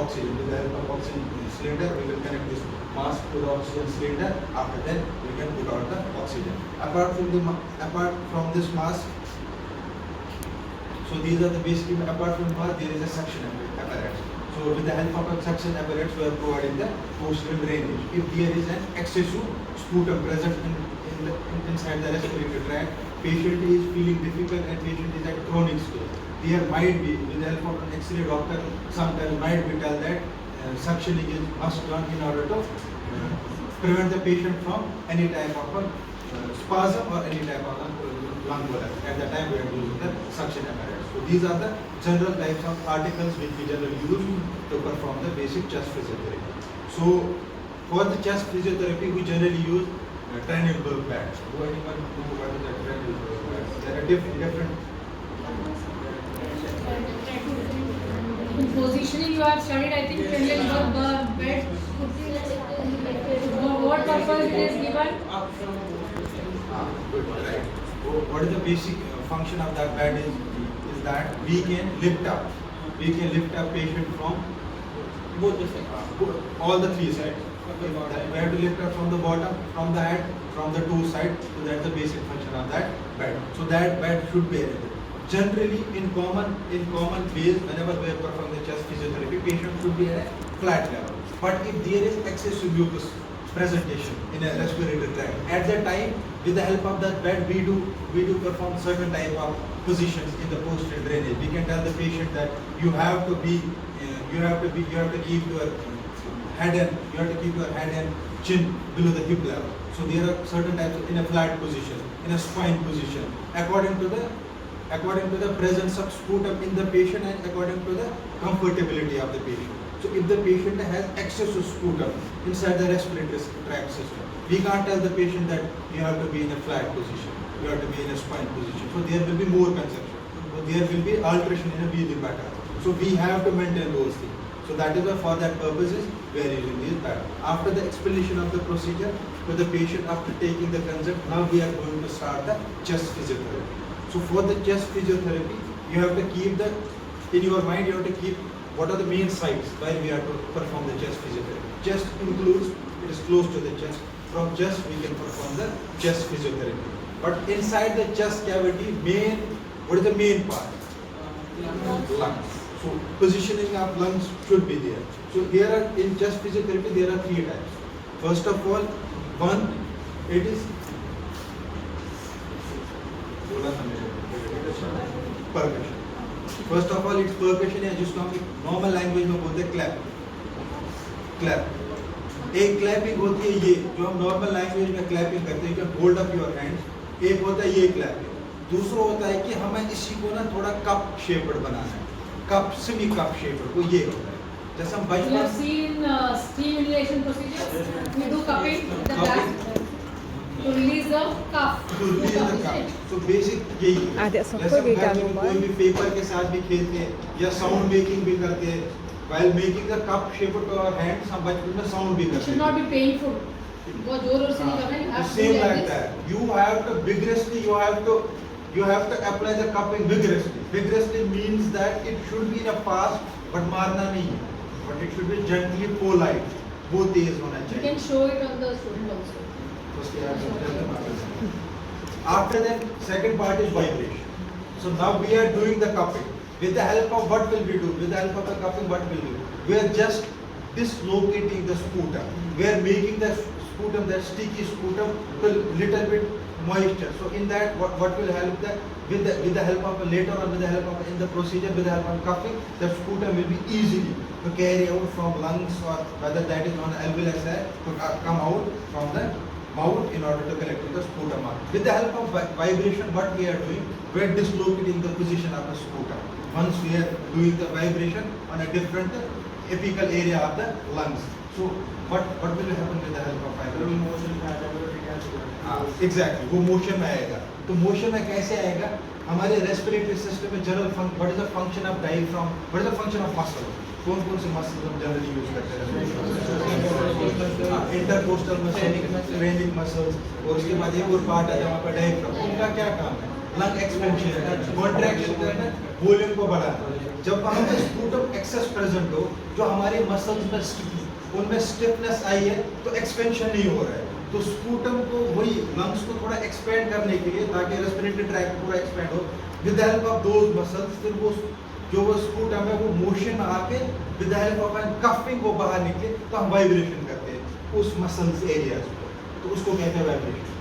oxygen. With the help of oxygen cylinder, we will connect this mask to the oxygen cylinder. After that, we can put out the oxygen. Apart from this mask, so these are the basic. Apart from mask, there is a suction apparatus. So with the help of a suction apparatus, we are providing the post-stream drainage. If there is an excessive sputum present inside the respiratory tract, patient is feeling difficult and patient is at chronic stage, there might be, with the help of an X-ray doctor, sometimes might be told that suctioning is must done in order to prevent the patient from any type of spasm or any type of lung collapse. At that time, we are using the suction apparatus. So these are the general types of articles which we generally use to perform the basic chest physiotherapy. So for the chest physiotherapy, we generally use Trendelenburg pads. Do anyone know what is the Trendelenburg pads? There are different. In positioning, you have studied, I think, Trendelenburg bed. For what purpose it is given? Good, right. So what is the basic function of that bed is that we can lift up patient from both the all the three sides. We have to lift up from the bottom, from the head, from the two sides. So that's the basic function of that bed. So that bed should be arranged. Generally, in common phase, whenever we perform the chest physiotherapy, patient should be at a flat level. But if there is excessive mucus presentation in a respiratory tract, at that time, with the help of that bed, we do perform certain type of positions in the posterior drainage. We can tell the patient that you have to keep your head and chin below the hip level. So there are certain types of, in a flat position, in a spine position, according to the presence of sputum in the patient and according to the comfortability of the patient. So if the patient has excessive sputum inside the respiratory tract system, we can't tell the patient that you have to be in a flat position, you have to be in a spine position. So there will be more consumption. So there will be alteration in a breathing pattern. So we have to maintain those things. So that is why for that purposes we are using these patterns. After the explanation of the procedure to the patient, after taking the consent, now we are going to start the chest physiotherapy. So for the chest physiotherapy, you have to keep in your mind, you have to keep what are the main sites where we are to perform the chest physiotherapy. Chest includes, it is close to the chest. From chest we can perform the chest physiotherapy. But inside the chest cavity, what is the main part? Lungs. So positioning of lungs should be there. So here are, in chest physiotherapy, there are three types. First of all, one, it is percussion. First of all, it's percussion है जिसको हम normal language में बोलते हैं clap. एक clapping होती है ये जो हम नॉर्मल लैंग्वेज में क्लैपिंग करते हैं, होल्ड अप योर हैंड्स. एक होता है ये क्लैपिंग. दूसरा होता है कि हमें इसी को ना थोड़ा कप शेप्ड बनाना है. सेमी कप शेप्ड को ये होता है. जैसे हम You have seen steam inhalation procedure. We do cupping the glass to release the cuff. So basic यही है. जैसे हम घर में कोई भी पेपर के साथ भी खेलते हैं या साउंड मेकिंग भी करते हैं. While making the cup shape to our hands, हम बचपन में साउंड भी करते हैं. It should not be painful. बहुत जोर से नहीं करना है. You have to Same do like that. You have to vigorously. You have to apply the cupping vigorously. Vigorously means that it should be in a fast, but मारना नहीं है. But it should be gently polite. वो तेज होना You चाहिए. can show it on the student also. After that, second part is vibration. So now we are doing the cupping. With the help of what will we do? With the help of the cupping, what will we do? We are just dislocating the sputum. We are making the sputum, that sticky sputum, a little bit moisture. So in that, what will help that? With the help of later on, with the help of in the procedure, with the help of cupping, the sputum will be easily to carry out from lungs or whether that is on alveolus to come out from the mouth in order to collect the sputum out. With the help of vibration, what we are doing, we are dislocating the position of the sputum. Once we are doing the vibration on a different apical area of the lungs. So what will happen with the help of vibration? Exactly, वो motion में आएगा. तो motion में कैसे आएगा? हमारे respiratory system में general what is the function of diaphragm? What is the function of muscle? कौन से muscles हम generally use करते हैं? Intercostal muscle, cranial muscles, और उसके बाद एक और part है जहाँ पर diaphragm. उनका क्या काम है? लंग एक्सपेंशन, कॉन्ट्रैक्शन करना, वॉल्यूम को बढ़ाना। जब वहाँ पे स्पूटम एक्सेस प्रेजेंट हो, जो हमारे मसल्स में स्टिकी, उनमें स्टिफनेस आई है, तो एक्सपेंशन नहीं हो रहा है। तो स्पूटम को वही लंग्स को थोड़ा एक्सपेंड करने के लिए, ताकि रेस्पिरेटरी ट्रैक्ट पूरा एक्सपेंड हो, with the help of those muscles, फिर वो जो वो स्पूटम है वो मोशन में आके with the help of coughing वो बाहर निकले, तो हम वाइब्रेशन करते हैं उस मसल्स एरियाज को, तो उसको कहते हैं वाइब्रेशन।